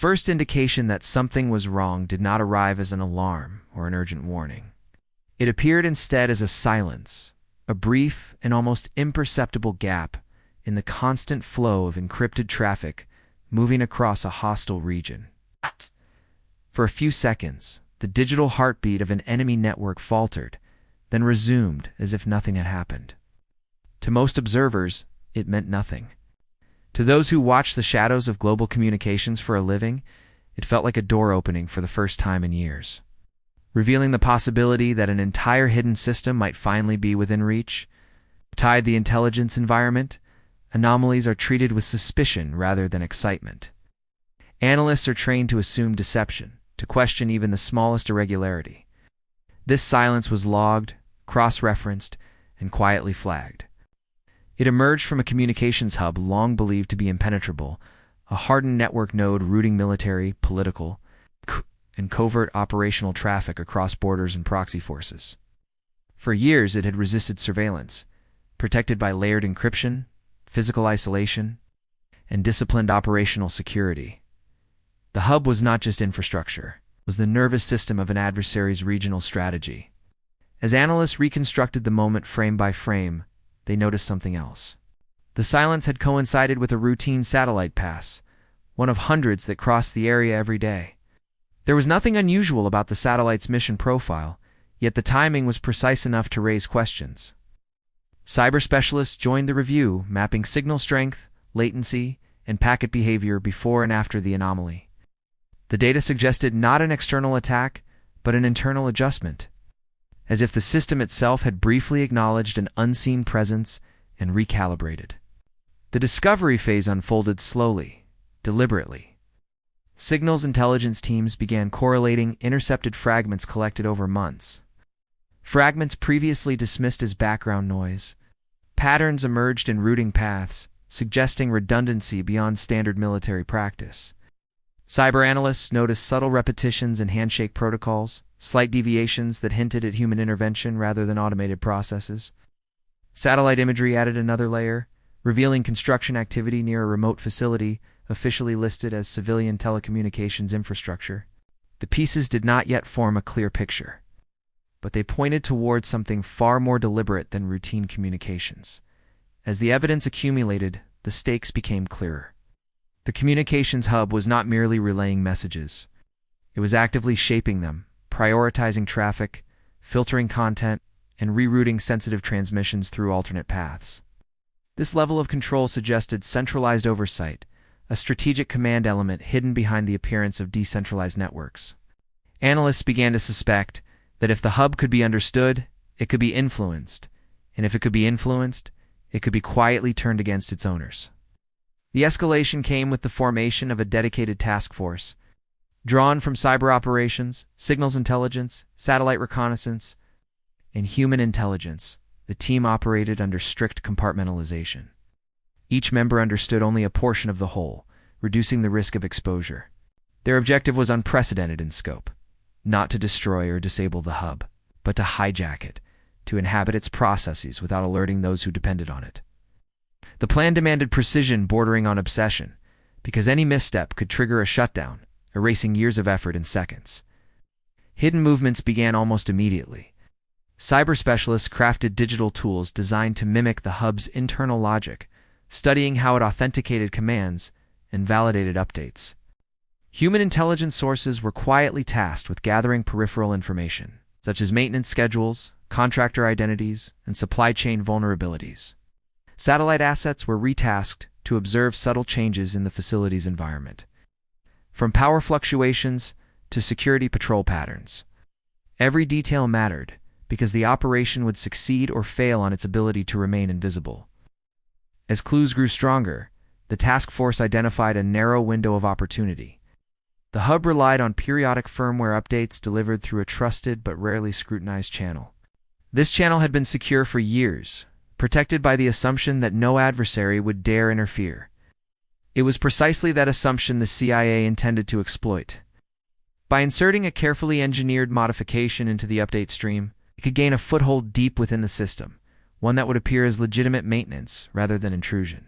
first indication that something was wrong did not arrive as an alarm or an urgent warning. It appeared instead as a silence, a brief and almost imperceptible gap in the constant flow of encrypted traffic moving across a hostile region. For a few seconds, the digital heartbeat of an enemy network faltered, then resumed as if nothing had happened. To most observers, it meant nothing. To those who watch the shadows of global communications for a living, it felt like a door opening for the first time in years, revealing the possibility that an entire hidden system might finally be within reach. Tied the intelligence environment, anomalies are treated with suspicion rather than excitement. Analysts are trained to assume deception, to question even the smallest irregularity. This silence was logged, cross-referenced, and quietly flagged. It emerged from a communications hub long believed to be impenetrable, a hardened network node routing military, political, and covert operational traffic across borders and proxy forces. For years it had resisted surveillance, protected by layered encryption, physical isolation, and disciplined operational security. The hub was not just infrastructure, it was the nervous system of an adversary's regional strategy. As analysts reconstructed the moment frame by frame, they noticed something else. The silence had coincided with a routine satellite pass, one of hundreds that crossed the area every day. There was nothing unusual about the satellite's mission profile, yet the timing was precise enough to raise questions. Cyber specialists joined the review, mapping signal strength, latency, and packet behavior before and after the anomaly. The data suggested not an external attack, but an internal adjustment, as if the system itself had briefly acknowledged an unseen presence and recalibrated. The discovery phase unfolded slowly, deliberately. Signals intelligence teams began correlating intercepted fragments collected over months. Fragments previously dismissed as background noise. Patterns emerged in routing paths, suggesting redundancy beyond standard military practice. Cyber analysts noticed subtle repetitions in handshake protocols, slight deviations that hinted at human intervention rather than automated processes. Satellite imagery added another layer, revealing construction activity near a remote facility officially listed as civilian telecommunications infrastructure. The pieces did not yet form a clear picture, but they pointed towards something far more deliberate than routine communications. As the evidence accumulated, the stakes became clearer. The communications hub was not merely relaying messages. It was actively shaping them, prioritizing traffic, filtering content, and rerouting sensitive transmissions through alternate paths. This level of control suggested centralized oversight, a strategic command element hidden behind the appearance of decentralized networks. Analysts began to suspect that if the hub could be understood, it could be influenced, and if it could be influenced, it could be quietly turned against its owners. The escalation came with the formation of a dedicated task force, drawn from cyber operations, signals intelligence, satellite reconnaissance, and human intelligence. The team operated under strict compartmentalization. Each member understood only a portion of the whole, reducing the risk of exposure. Their objective was unprecedented in scope, not to destroy or disable the hub, but to hijack it, to inhabit its processes without alerting those who depended on it. The plan demanded precision bordering on obsession, because any misstep could trigger a shutdown, erasing years of effort in seconds. Hidden movements began almost immediately. Cyber specialists crafted digital tools designed to mimic the hub's internal logic, studying how it authenticated commands and validated updates. Human intelligence sources were quietly tasked with gathering peripheral information, such as maintenance schedules, contractor identities, and supply chain vulnerabilities. Satellite assets were retasked to observe subtle changes in the facility's environment, from power fluctuations to security patrol patterns. Every detail mattered, because the operation would succeed or fail on its ability to remain invisible. As clues grew stronger, the task force identified a narrow window of opportunity. The hub relied on periodic firmware updates delivered through a trusted but rarely scrutinized channel. This channel had been secure for years, protected by the assumption that no adversary would dare interfere. It was precisely that assumption the CIA intended to exploit. By inserting a carefully engineered modification into the update stream, it could gain a foothold deep within the system, one that would appear as legitimate maintenance rather than intrusion.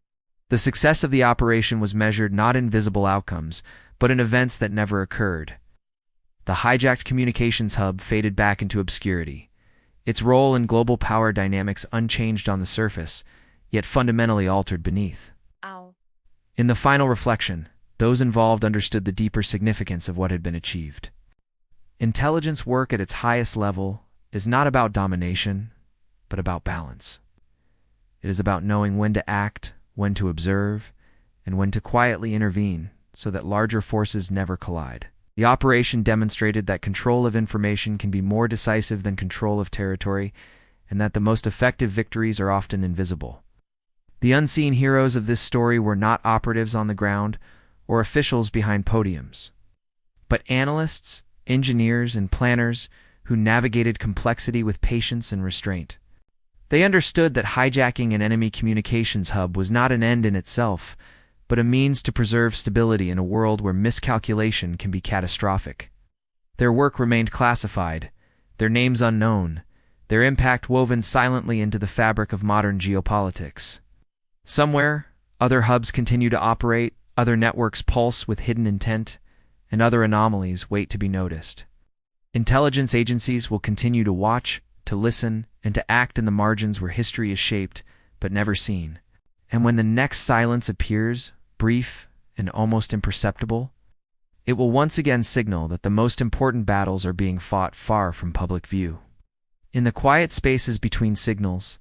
The success of the operation was measured not in visible outcomes, but in events that never occurred. The hijacked communications hub faded back into obscurity, its role in global power dynamics unchanged on the surface, yet fundamentally altered beneath. Ow. In the final reflection, those involved understood the deeper significance of what had been achieved. Intelligence work at its highest level is not about domination, but about balance. It is about knowing when to act, when to observe, and when to quietly intervene so that larger forces never collide. The operation demonstrated that control of information can be more decisive than control of territory, and that the most effective victories are often invisible. The unseen heroes of this story were not operatives on the ground or officials behind podiums, but analysts, engineers, and planners who navigated complexity with patience and restraint. They understood that hijacking an enemy communications hub was not an end in itself, but a means to preserve stability in a world where miscalculation can be catastrophic. Their work remained classified, their names unknown, their impact woven silently into the fabric of modern geopolitics. Somewhere, other hubs continue to operate, other networks pulse with hidden intent, and other anomalies wait to be noticed. Intelligence agencies will continue to watch, to listen, and to act in the margins where history is shaped, but never seen. And when the next silence appears, brief and almost imperceptible, it will once again signal that the most important battles are being fought far from public view. In the quiet spaces between signals,